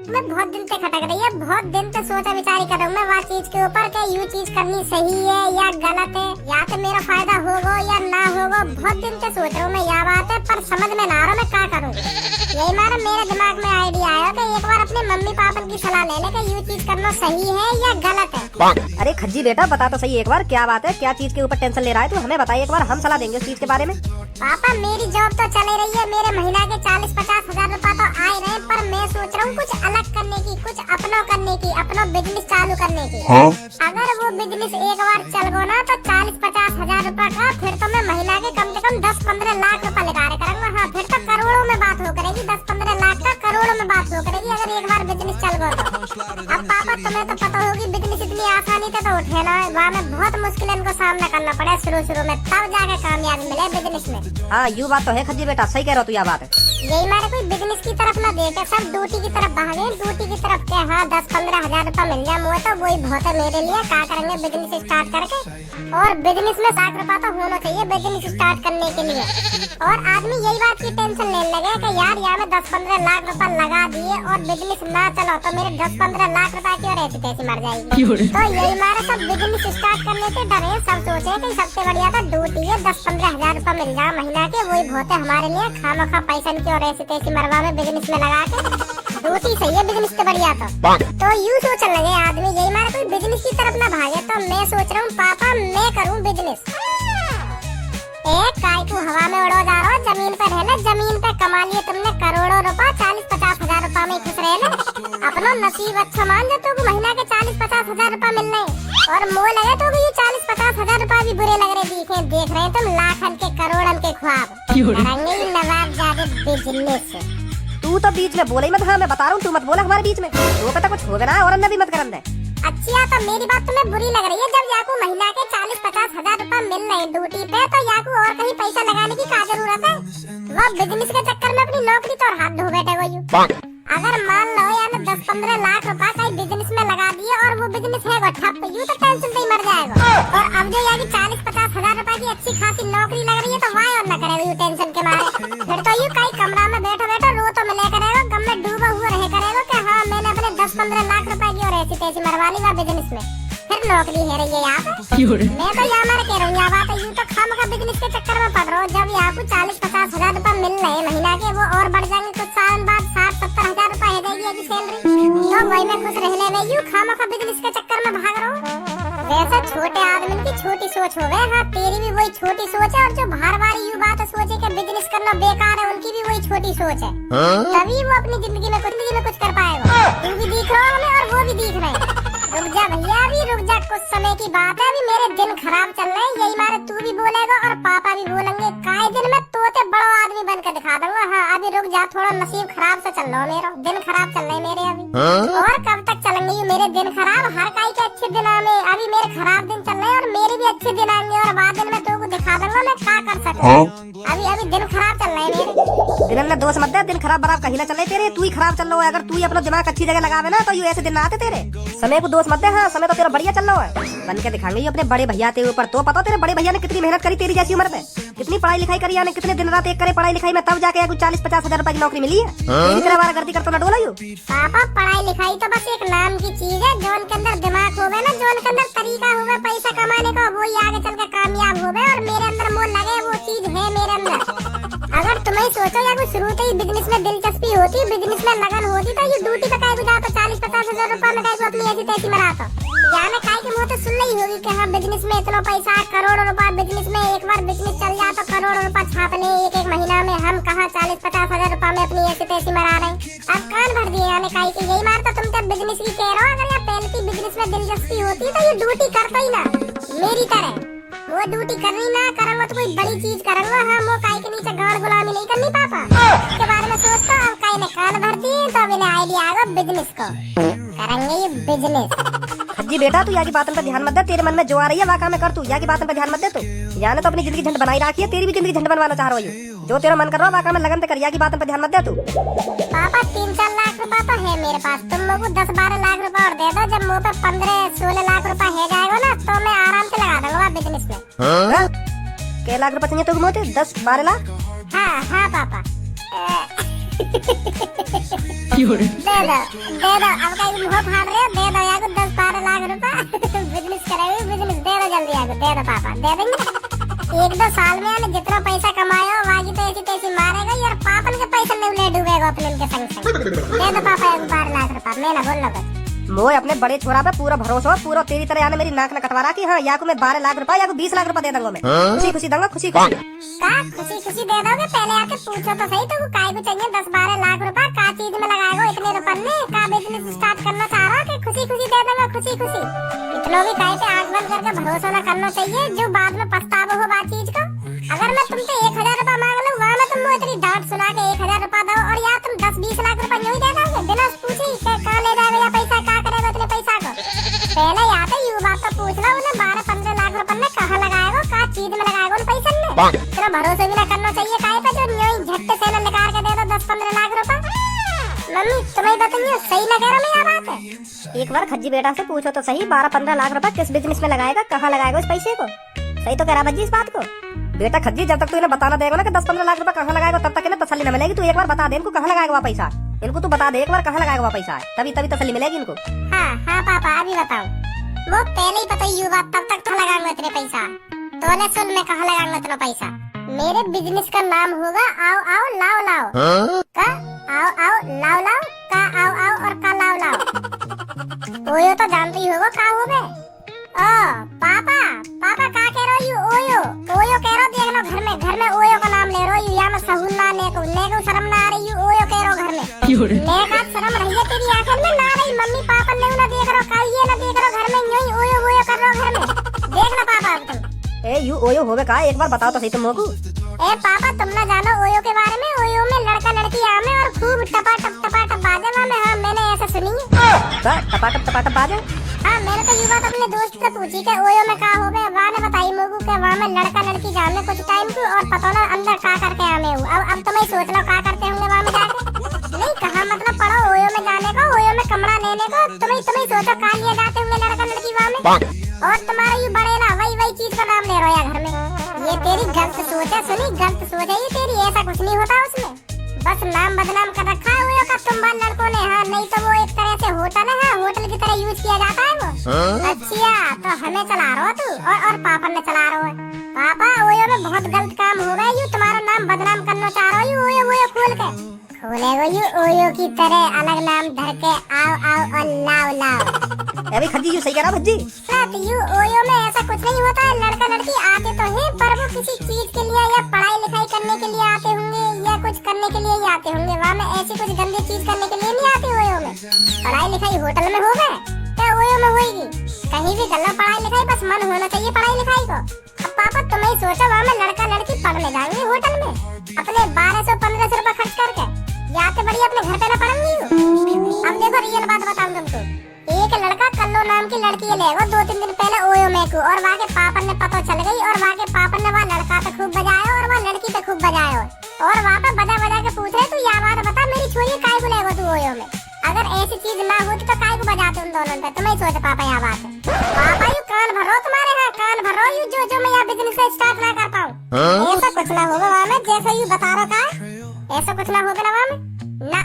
मैं बहुत दिन से खटक रही है, बहुत दिन से सोचा विचार कर रहा हूँ मैं वह चीज के ऊपर कि यूँ चीज करनी सही है या गलत है, या तो मेरा फायदा होगा या ना होगा। बहुत दिन से सोच रहा हूँ मैं यह बात है, पर समझ में ना आ रहा मैं क्या करूँ। यही मेरे दिमाग में आइडिया आया कि एक बार अपने मम्मी पापा की सलाह ले ले कि यूँ चीज करना सही है या गलत है। अरे खज्जी बेटा बता तो सही एक बार, क्या बात है, क्या चीज के ऊपर टेंशन ले रहा है तू, हमें बताइए एक बार, हम सलाह देंगे उस चीज के बारे में। पापा मेरी जॉब तो चले रही है, मेरे महीना के 40-50 हजार रुपए तो आ ही रहे, पर मैं सोच रहा हूँ कुछ अलग करने की, कुछ अपना करने की, अपना बिजनेस चालू करने की। अगर वो बिजनेस एक बार चल गो ना तो 40-50 हजार रुपए का, फिर तो मैं महीना के कम से कम 10-15 लाख रुपए लगा करूँगा। हाँ फिर तो करोड़ों में बात हो करेगी, 10-15 लाख का करोड़ों में बात हो करेगी अगर एक बार बिजनेस चल गो तो। अब पापा तुम्हें तो पता होगी बिजनेस इतनी आसानी से तो उठे ना, वहाँ में बहुत मुश्किलों को सामना करना पड़े शुरू में, तब जाके कामयाबी मिले बिजनेस में। हाँ यू बात तो है खज्जी बेटा, सही कह रहा तू यह बात है। यही मेरे कोई बिजनेस की तरफ ना देखे, सब ड्यूटी की तरफ भागे, ड्यूटी की तरफ के। हाँ 10-15 हजार रुपए मिल जाए मुझे तो वही बहुत है मेरे लिए। क्या करेंगे बिजनेस स्टार्ट करके, और बिजनेस में 100 रुपए तो होना चाहिए बिजनेस स्टार्ट करने के लिए। और आदमी यही बात की टेंशन लेने लगे कि यार यहाँ में 10-15 लाख रुपए लगा दिए और बिजनेस ना चलो तो मेरे 10-15 लाख रुपए क्यों ऐसी तैसी मर जाएगी। तो यही हमारे सब बिजनेस स्टार्ट करने के डरे, सब सोचे कि सबसे बढ़िया तो ड्यूटी है, 10-15 हजार रुपए मिल जाए महीना के, वही बहुत है हमारे लिए। खामखा पैसा की और ऐसी तैसी मरवा में बिजनेस में लगा के ड्यूटी सही है बिजनेस से बढ़िया। तो यूँ सोचने लगे आदमी, यही हमारा कोई बिजनेस की तरफ ना भागे। तो मैं सोच रहा हूँ पापा मैं करूँ बिजनेस। एक काय को हवा में उड़ो जा रहा हो, जमीन पे रहना, जमीन पे कमा लिए तुमने करोड़ों रुपए, 40-50 हजार रुपए में खुश रहे। अपना नसीब अच्छा मान जा, तो महीना के 40-50 हजार रुपए मिल रहे और मोह लगे तो ये 40-50 हजार रुपए भी बुरे लग रहे। देख रहे तुम लाखन के करोड़न के ख्वाब करेंगे नवाब जादे बिजनेस। तू तो बीच में बोले ही मत, हाँ मैं बता रहा हूँ तू मत बोला हमारे बीच में, वो पता कुछ हो गया और अंदर भी मत करन दे। अच्छा तो मेरी बात तुम्हें बुरी लग रही है, जब याकू महीना के 40-50 हजार रुपए मिल रहे ड्यूटी पे, तो याकू और कहीं पैसा लगाने की क्या जरूरत है। वो बिजनेस के चक्कर में अपनी नौकरी तो हाथ धो बैठे हो। अगर मान लो यार 10-15 लाख रुपए का बिजनेस में लगा दिए और वो बिजनेस है वो ठप, यूँ तो टेंशन से ही मर जाएगा। और अब जो यार 40-50 हजार रुपए की अच्छी खासी नौकरी लग रही है तो वहाँ और न करेगा यूँ टेंशन के मारे। फिर तो यूँ कहीं कमरा में बैठो रो तो मिले करेगा, गम में डूबा हुआ रहे करेगा कि हाँ मैंने अपने 10-15 लाख रुपए की और ऐसी तैसी मरवा ली बिजनेस में, फिर नौकरी है रही है यहाँ पे। मैं तो यहाँ मार कह रहा हूँ बात है, यूँ तो खामखा बिजनेस के चक्कर में पड़ रहा हूँ। जब यहाँ को 40-50 हजार रुपए मिल रहे महीना के, वो और बढ़ जाएंगे कुछ साल बाद 60-70 हजार रुपए है जाएगी सैलरी, तो वही में खुश रहने में यूँ खामखा बिजनेस के चक्कर में भाग रहा हूँ। वैसे छोटे आदमी की छोटी सोच हो गए, हाँ तेरी भी वही छोटी सोच है, और जो बार बार यूँ बात सोचे कि बिजनेस करना बेकार है उनकी भी वही छोटी सोच है। तभी वो अपनी जिंदगी में कुछ कर पाएगा। तू भी दिख रहा है और वो भी दिख रहे हैं। रुक जा भैया अभी रुक जा, कुछ समय की बात है, अभी मेरे दिन खराब चल रहे हैं। यही मारे तू भी बोलेगा और पापा भी बोलेंगे, काय दिन में तोते बड़ा आदमी बनकर दिखा दूंगा। हाँ अभी रुक जा, थोड़ा नसीब खराब से चल रहा है मेरा, दिन खराब चल रहे मेरे अभी। और कब तक चलेंगे ये मेरे दिन खराब, हर काई के अच्छे दिन आने, अभी मेरे खराब दिन चल रहे हैं और मेरे भी अच्छे दिन आएंगे, और बाद दिन में तो दिखा दूंगा मैं क्या कर सकूं। अभी दिन खराब चल रहे हैं मेरे। दिन में दोस्त मत दे, दिन खराब बराबर कहीं ना चले तेरे, तू ही खराब चल रहा है। अगर तू ही अपना दिमाग अच्छी जगह लगावे ना तो ये ऐसे दिन ना आते तेरे। समय को दोस्त मत दे, हाँ समय तो तेरा बढ़िया चल रहा है, बन के दिखाएंगे ये अपने बड़े भैया तेरे ऊपर। तो पता तेरे बड़े भैया ने कितनी मेहनत करी तेरी जैसी उम्र में, कितनी पढ़ाई लिखाई करी, यानी कितने दिन रात एक करे पढ़ाई लिखाई में, तब जाके कुछ 40-50 हजार रुपए की नौकरी मिली है। गर्दी करता ना डोला यू। पापा पढ़ाई लिखाई तो बस एक नाम की चीज है, जोन के अंदर दिमाग होगा ना, जोन के अंदर तरीका होगा पैसा कमाने का, वो ही आगे चल के कामयाब होगा। और मेरे अंदर मोल लगे वो चीज है मेरे अंदर। अगर तुम्हें सोचो या कुछ शुरू से ही बिजनेस में दिलचस्पी होती, बिजनेस में लगन होती, तो ये ड्यूटी पे काहे गुजारता 40-50 हजार रुपए में काहे अपनी ऐसी तैसी मराता। यहाँ में काहे की मुँह तो सुन रही होगी कि हाँ बिजनेस में इतना पैसा, करोड़ों रुपए बिजनेस में, एक बार बिजनेस चल जाए तो करोड़ों रुपए छापने एक महीना में। हम कहाँ 40-50 हजार रुपए में अपनी ऐसी तैसी मरा रहे हैं। अब कान भर दिए यानी काहे की, यही मारता तुम तब बिजनेस की कह रहे हो। अगर यहाँ पहले की बिजनेस में दिलचस्पी होती तो ये ड्यूटी करता ही ना मेरी तरह। वो ड्यूटी करनी ना करूँगा तो कोई बड़ी चीज करूँगा। हाँ वो काहे के नीचे गाड़ गुलामी नहीं करनी पापा, इसके बारे में सोचता। अब काहे ने कान भर दिए तो अब इन्हें आइडिया आएगा बिजनेस को करेंगे ये बिजनेस। जी बेटा तू यहाँ की बातों पर ध्यान मत दे, तेरे मन में जो आ रही है वाका में कर, तू यहाँ की बातों पर ध्यान मत दे। तू यहाँ तो अपनी जिंदगी झंड बनाई रखी है, तेरी भी जिंदगी झंड बनवाना चाह रहा हूँ। जो तेरा मन कर रहा है वाका में लगन कर, यहाँ की बातों पर ध्यान मत दे तू। पापा 3-4 लाख रुपए तो है मेरे पास, तुम लोग को 10-12 लाख रुपए और दे दो। जब मुँह पे 15-16 लाख रुपए है जाएगा ना तो मैं आराम से लगा दूंगा बिजनेस में। क्या लाख रुपए चाहिए तो मोटे 10-12 लाख? हाँ हाँ पापा। अब कहीं मुंह फाड़ रहे हो, दे दो यार 10-12 लाख रुपए बिजनेस करेंगे, बिजनेस दे दो जल्दी यार, दे दो पापा, दे देंगे। 1-2 साल में यानी जितना पैसा कमायो वागी तो ऐसी तैसी मारेगा यार, पापन के पैसे में उले डूबेगा अपने के संग संग। दे दो पापा 12 लाख रुपए, मैं ना बोल लो बस। मोए अपने बड़े छोरा पे पूरा भरोसा हो, पूरा तेरी तरह यानी मेरी नाक न कटवा रहा कि हाँ या को मैं 12 लाख रुपए या को 20 लाख रुपए दे दूंगा मैं, खुशी खुशी दूंगा, खुशी खुशी। का खुशी खुशी दे दोगे? पहले आके पूछो तो सही, तो काय को चाहिए 10-12 लाख रुपए, का चीज में लगाएगा इतने रुपए में, का बिजनेस स्टार्ट करना चाह रहा कि खुशी खुशी दे दूंगा, खुशी खुशी। इतना भी काय पे आंख बंद करके भरोसा न करना चाहिए जो बाद में पछतावा हो बात चीज का। अगर मैं तुमसे 1000 रुपए मांग लूं, वहाँ में तुम इतनी डांट सुना के 1000 रुपए दो और यार तुम 10-20 लाख रुपए यूं ही दे दोगे बिना पूछे कहाँ ले जाएगा या पैसा क्या करेगा इतने पैसा को? पहले यहाँ पे यू बात तो पूछ लो उन्हें 12-15 लाख रुपए में कहाँ लगाएगा, क्या चीज में लगाएगा उन पैसे में? तेरा भरोसा भी ना करना चाहिए काय पे जो यूं ही झट्टे से निकाल के दे दो 10-15 लाख रुपए। मम्मी तुम्हें बताइए सही ना कह रहा मैं यह बात है? एक बार खज्जी बेटा से पूछो तो सही, 12-15 लाख रुपए किस बिजनेस में लगाएगा, कहाँ लगाएगा उस पैसे को? सही तो कह रहा भज्जी इस बात को। बेटा खज्जी जब तक तू इन्हें बताना देगा ना कि 10-15 लाख रुपए कहाँ लगाएगा तब तक इन्हें तसल्ली न मिलेगी। तू एक बार बता दे इनको कहाँ लगाएगा वह पैसा, इनको तू बता दे एक बार कहाँ लगाएगा वह पैसा, तभी तसल्ली मिलेगी इनको। हाँ पापा अभी बताओ, वो पहले ही पता ही बात, तब तक तो लगाऊंगा इतने पैसा, तो ने सुन मैं कहाँ लगाऊंगा इतना पैसा। मेरे बिजनेस का नाम होगा आओ आओ लाओ लाओ, का आओ आओ लाओ लाओ, का आओ आओ और का लाओ लाओ। ओयो तो जानते ही होगा का हो गए। ओ पापा पापा का कह रहे हो? ओयो ओयो कह रहे हो, देख लो घर में ओयो का नाम ले रहे हो, या मैं सहूल ना नेको शर्म ना आ रही, ओयो कह रहे हो घर में। नेका शर्म रही है तेरी आंखों में ना रही? मम्मी पापा ने ना देख रहे हो, का ये ना देख रहे हो घर में यूं ही ओयो ओयो कर रहे हो घर में? देख लो पापा अब तुम। ए यू ओयो होवे का, एक बार बताओ तो सही तुम मोकू। ए पापा तुम ना जानो ओयो के बारे में? ओयो में लड़का लड़की आमे और खूब टपा टप बाजे वहाँ में। हाँ मैंने ऐसा सुनी है। टपा टप बाजे? हाँ मैंने तो ये बात अपने दोस्त से पूछी कि ओयो में का हो गए, वहाँ ने बताई मोगू के वहाँ में लड़का लड़की जामे कुछ टाइम को और पता ना अंदर का करके आमे हूँ। अब तो मैं सोच रहा हूँ का करते होंगे वहाँ में जाके। नहीं कहा मतलब पढ़ो ओयो में जाने को, ओयो में कमरा लेने को, तुम्हें सोचो का लिए जाते होंगे लड़का लड़की वहाँ में, और तुम्हारा ये बड़े ना वही चीज का नाम ले रहे हो यार घर में। ये तेरी गलत सोच है, सुनी गलत सोच है ये तेरी, ऐसा कुछ नहीं होता उसमें, बस नाम बदनाम कर रखा है ओयो का तुम बाल लड़कों ने। हाँ नहीं तो वो एक तरह से होटल है, होटल की तरह यूज किया जाता है वो। अच्छा तो हमें चला रहा हो तू और पापा ने चला रहा है। पापा ओयो में बहुत गलत काम हो गया, यू तुम्हारा नाम बदनाम करना चाह रहा हो ओयो ओयो खोलेगा यू ओयो की तरह अलग नाम धर के आओ आओ और लाओ लाओ। अभी खज्जी यू सही कह रहा भज्जी। यू ओयो में ऐसा कुछ नहीं होता है, लड़का लड़की आते तो है पर वो किसी चीज के लिए या पढ़ाई लिखाई करने के लिए आते होंगे या कुछ करने के लिए ही आते होंगे, वहाँ में ऐसी कुछ गंदी चीज करने के लिए नहीं आते ओयो में। पढ़ाई लिखाई होटल में हो गए क्या ओयो में होगी? कहीं भी कर लो पढ़ाई लिखाई, बस मन होना चाहिए पढ़ाई लिखाई को। अब पापा तुम्हें सोचो वहाँ में लड़का लड़की पढ़ने जाएंगे होटल में अपने 1200-1500 रुपए खर्च करके, या तो बढ़िया अपने घर पे ना पढ़ेंगी। अब देखो रियल बात बताऊं तुमको, एक लड़का कल्लो नाम की लड़की ले गो 2-3 दिन पहले ओयो में को, और वहाँ के पापा ने पता चल गई और वहाँ के पापा ने वहाँ लड़का पे खूब बजाया और वहाँ लड़की पे खूब बजाया, और वहाँ पे बजा के पूछ रहे तू या बात बता मेरी छोरी काय को ले गो तू ओयो में? अगर ऐसी चीज ना होती तो काय को बजाते उन दोनों पे? तुम्हें सोच पापा यहाँ बात है। पापा यू कान भरो तुम्हारे, हाँ कान भरो यू जो मैं यहाँ बिजनेस स्टार्ट ना कर पाऊँ। ऐसा कुछ ना होगा वहाँ में जैसा यू बता रहा था, ऐसा कुछ ना होगा ना वहाँ में ना।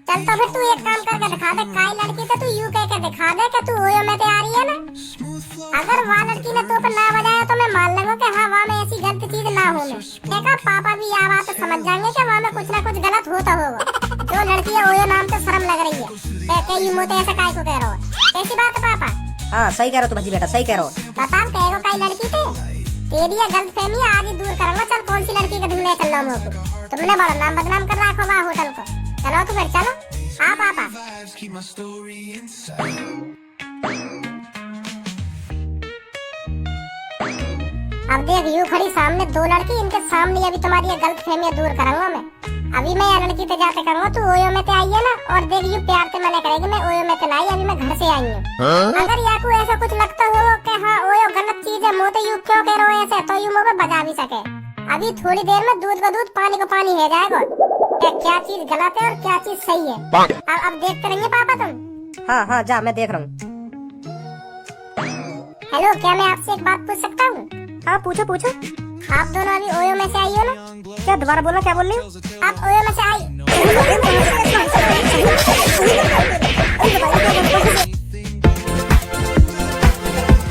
चल तो फिर तू एक काम करके दिखा दे, काय लड़की से तू यू कह के दिखा दे कि तू ओयो में तैयारी है ना। अगर वहाँ लड़की ने तो पे ना बजाया तो मैं मान लूंगा कि हाँ वहाँ में ऐसी गलत चीज ना होने। देखा पापा भी यह बात समझ जाएंगे कि वहाँ में कुछ ना कुछ गलत होता होगा। जो लड़की है ओयो नाम तो शर्म लग रही है, कहते यू मोते ऐसा काय को कह रहा हो? कैसी बात है पापा? हाँ सही कह रहे हो तू भज्जी बेटा, सही कह रहे हो। बताओ कहेगा काय लड़की थे तेरी ये गलत फहमी आज ही दूर करूंगा। चल कौन सी लड़की का ढूंढने चल रहा हूँ? तुमने बड़ा नाम बदनाम कर रखा वहाँ होटल को। चलो तो फिर चलो। हाँ पापा। अब देख यू खड़ी सामने 2 लड़की, इनके सामने अभी तुम्हारी ये गलत फहमियां दूर करूंगा मैं। अभी मैं ये लड़की पे जाके करूंगा तू ओयो में ते आई है ना, और देख यू प्यार से मना करेगी मैं ओयो में ते नहीं, अभी मैं घर से आई हूँ। अगर याकू ऐसा कुछ लगता हो कि हाँ ओयो गलत चीज है मोते यू क्यों कह रहे हो ऐसे, तो यू मुझे बजा भी सके। अभी थोड़ी देर में दूध का दूध पानी को पानी हो जाएगा, क्या चीज गलत है और क्या चीज सही है। अब देखते रहेंगे पापा तुम। हाँ जा मैं देख रहा हूँ। हेलो क्या मैं आपसे एक बात पूछ सकता हूँ? हाँ पूछो पूछो। आप दोनों अभी ओयो में से आई हो ना? क्या दोबारा बोलना, क्या बोल रही हो? आप ओयो में से आई